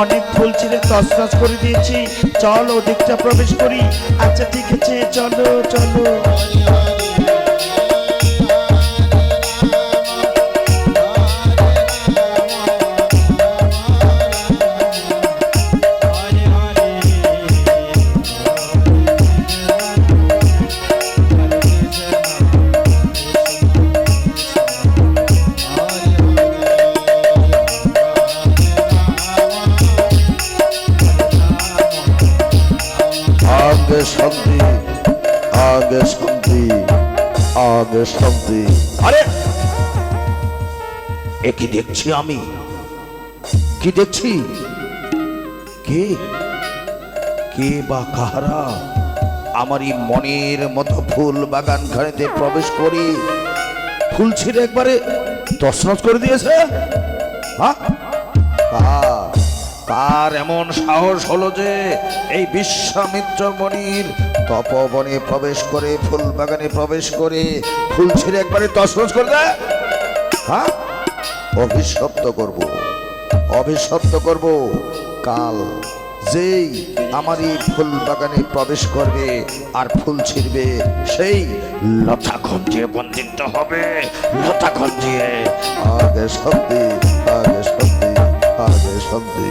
অনেক ফুল ছিঁড়ে তছনছ করে দিয়েছি, চল ওদিকটা প্রবেশ করি। আচ্ছা ঠিক আছে, চলো চলো। आगे शांति, आगे शांति, आगे शांति। अरे একই দেখছি আমি, কি দেখছি? কে কে বা কাহারা আমারই মনের মতো ফুল বাগান খানেতে প্রবেশ করি ফুল ছিঁড়ে একবারে তছনছ করে দিয়েছে? হ্যাঁ, কার এমন সাহস হলো যে এই বিশ্বামিত্র মনির তপবনে প্রবেশ করে ফুল বাগানে প্রবেশ করে ফুল ছিঁড়ে একবারে তছনছ করে দেয়? হ্যাঁ, অভিশপ্ত করব, অভিশপ্ত করব। কাল যেই আমারই ফুল বাগানে প্রবেশ করবে আর ফুল ছিঁড়বে, সেই লতা গঞ্জিয়ে বন্দিত হবে, লতা গঞ্জিয়ে। আগে শান্তি, আগে শান্তি, আগে শান্তি।